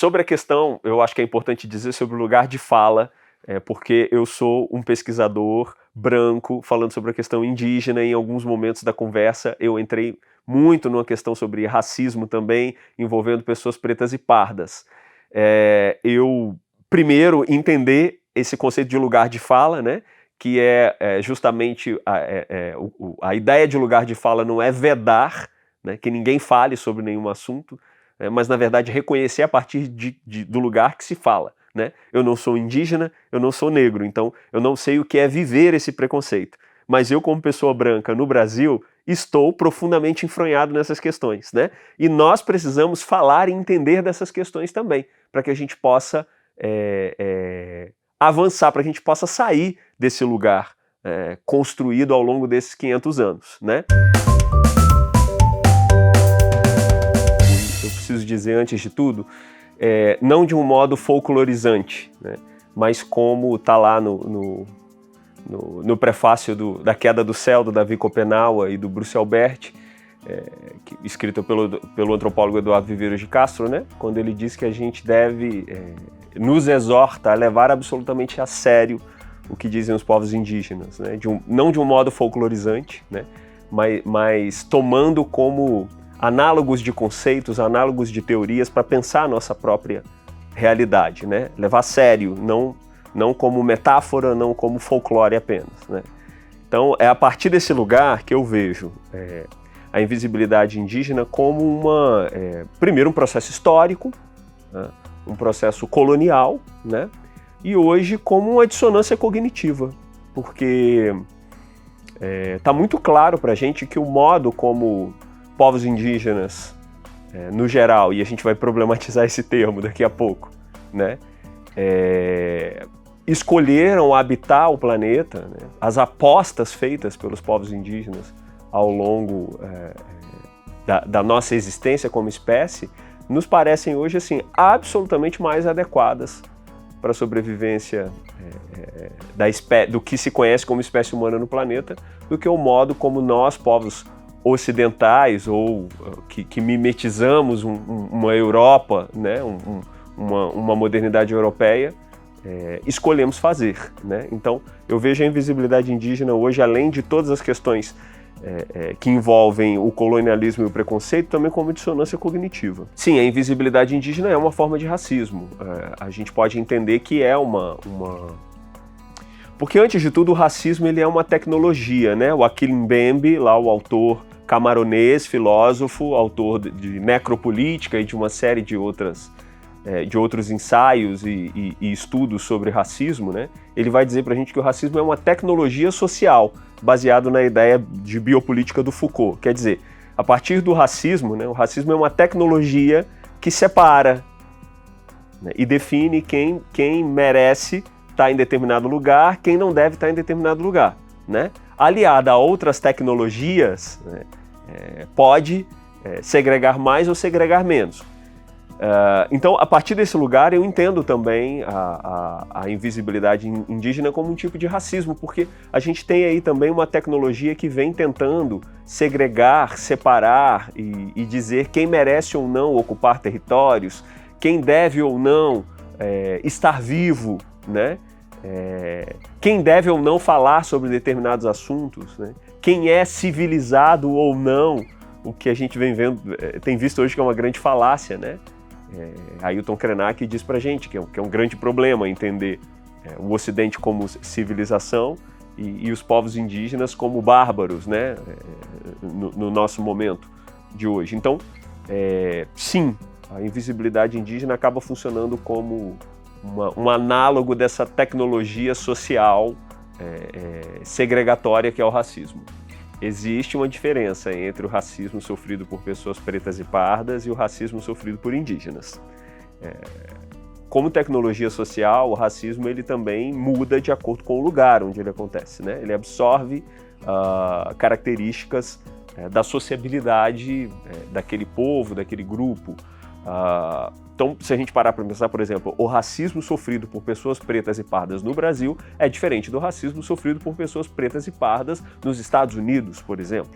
Sobre a questão, eu acho que é importante dizer sobre o lugar de fala, porque eu sou um pesquisador branco falando sobre a questão indígena. Em alguns momentos da conversa eu entrei muito numa questão sobre racismo também, envolvendo pessoas pretas e pardas. Eu, primeiro, entender esse conceito de lugar de fala, né, que é justamente a ideia de lugar de fala não é vedar, né, que ninguém fale sobre nenhum assunto, mas na verdade reconhecer a partir do lugar que se fala. Né? Eu não sou indígena, eu não sou negro, então eu não sei o que é viver esse preconceito. Mas eu, como pessoa branca no Brasil, estou profundamente enfronhado nessas questões. Né? E nós precisamos falar e entender dessas questões também, para que a gente possa avançar, para que a gente possa sair desse lugar construído ao longo desses 500 anos. Né? Eu preciso dizer, antes de tudo, não de um modo folclorizante, né, mas como está lá no prefácio da Queda do Céu, do Davi Copenaua e do Bruce Alberti, escrito pelo antropólogo Eduardo Viveiros de Castro, né, quando ele diz que a gente deve, nos exorta a levar absolutamente a sério o que dizem os povos indígenas, né, não de um modo folclorizante, né, mas tomando como análogos de conceitos, análogos de teorias para pensar a nossa própria realidade, né? Levar a sério, não como metáfora, não como folclore apenas, né? Então é a partir desse lugar que eu vejo a invisibilidade indígena como primeiro um processo histórico, né? Um processo colonial, né? E hoje como uma dissonância cognitiva, porque está muito claro para a gente que o modo como povos indígenas, no geral, e a gente vai problematizar esse termo daqui a pouco, né, escolheram habitar o planeta, né, as apostas feitas pelos povos indígenas ao longo da nossa existência como espécie, nos parecem hoje assim, absolutamente mais adequadas para a sobrevivência do que se conhece como espécie humana no planeta, do que o modo como nós, povos ocidentais, ou que mimetizamos uma Europa, né, uma modernidade europeia, escolhemos fazer. Né? Então, eu vejo a invisibilidade indígena hoje, além de todas as questões que envolvem o colonialismo e o preconceito, também como dissonância cognitiva. Sim, a invisibilidade indígena é uma forma de racismo. A gente pode entender que é Porque, antes de tudo, o racismo ele é uma tecnologia, né? O Achille Mbembe, lá o autor camaronês, filósofo, autor de Necropolítica e de uma série de outros ensaios e estudos sobre racismo, né? Ele vai dizer pra gente que o racismo é uma tecnologia social, baseado na ideia de biopolítica do Foucault. Quer dizer, a partir do racismo, né, o racismo é uma tecnologia que separa, né, e define quem merece estar em determinado lugar, quem não deve estar em determinado lugar. Né? Aliada a outras tecnologias, né, pode segregar mais ou segregar menos. Então, a partir desse lugar, eu entendo também a invisibilidade indígena como um tipo de racismo, porque a gente tem aí também uma tecnologia que vem tentando segregar, separar e dizer quem merece ou não ocupar territórios, quem deve ou não estar vivo, né? Quem deve ou não falar sobre determinados assuntos, né? Quem é civilizado ou não, o que a gente tem visto hoje que é uma grande falácia, né? Ailton Krenak diz pra gente que é um grande problema entender o Ocidente como civilização e os povos indígenas como bárbaros, né? No nosso momento de hoje. Então, sim, a invisibilidade indígena acaba funcionando como um análogo dessa tecnologia social segregatória que é o racismo. Existe uma diferença entre o racismo sofrido por pessoas pretas e pardas e o racismo sofrido por indígenas. Como tecnologia social, o racismo ele também muda de acordo com o lugar onde ele acontece, né? Ele absorve características da sociabilidade daquele povo, daquele grupo. Então, se a gente parar para pensar, por exemplo, o racismo sofrido por pessoas pretas e pardas no Brasil é diferente do racismo sofrido por pessoas pretas e pardas nos Estados Unidos, por exemplo.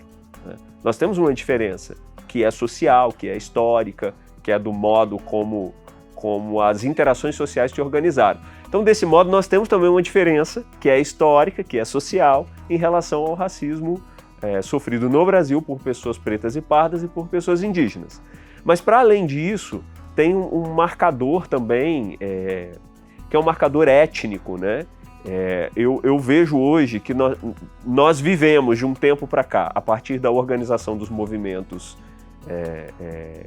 Né? Nós temos uma diferença que é social, que é histórica, que é do modo como como as interações sociais te organizaram. Então, desse modo, nós temos também uma diferença, que é histórica, que é social, em relação ao racismo sofrido no Brasil por pessoas pretas e pardas e por pessoas indígenas. Mas, para além disso, tem um marcador também, que é um marcador étnico, né? Eu vejo hoje que nós vivemos de um tempo para cá, a partir da organização dos movimentos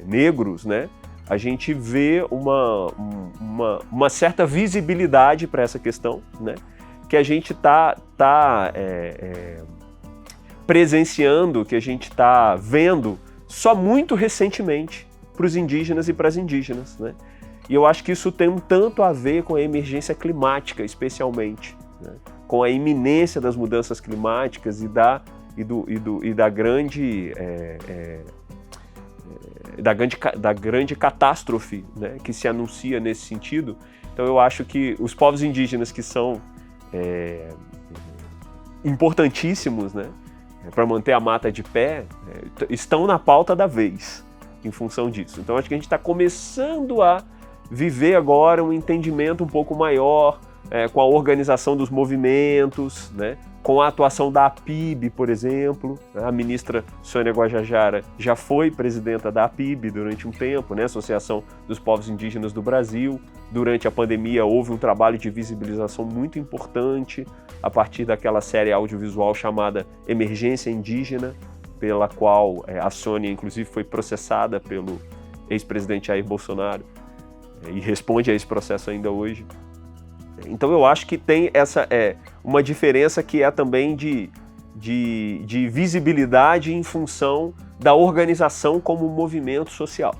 negros, né? A gente vê uma certa visibilidade para essa questão, né? Que a gente está presenciando, que a gente está vendo só muito recentemente para os indígenas e para as indígenas, né? E eu acho que isso tem um tanto a ver com a emergência climática, especialmente, né? Com a iminência das mudanças climáticas e da grande catástrofe, né, que se anuncia nesse sentido. Então eu acho que os povos indígenas, que são importantíssimos, né, para manter a mata de pé, estão na pauta da vez em função disso. Então acho que a gente está começando a viver agora um entendimento um pouco maior com a organização dos movimentos, né, com a atuação da APIB, por exemplo. A ministra Sônia Guajajara já foi presidenta da APIB durante um tempo, né, Associação dos Povos Indígenas do Brasil. Durante a pandemia houve um trabalho de visibilização muito importante a partir daquela série audiovisual chamada Emergência Indígena, pela qual a Sônia, inclusive, foi processada pelo ex-presidente Jair Bolsonaro e responde a esse processo ainda hoje. Então eu acho que tem uma diferença que é também de visibilidade em função da organização como movimento social.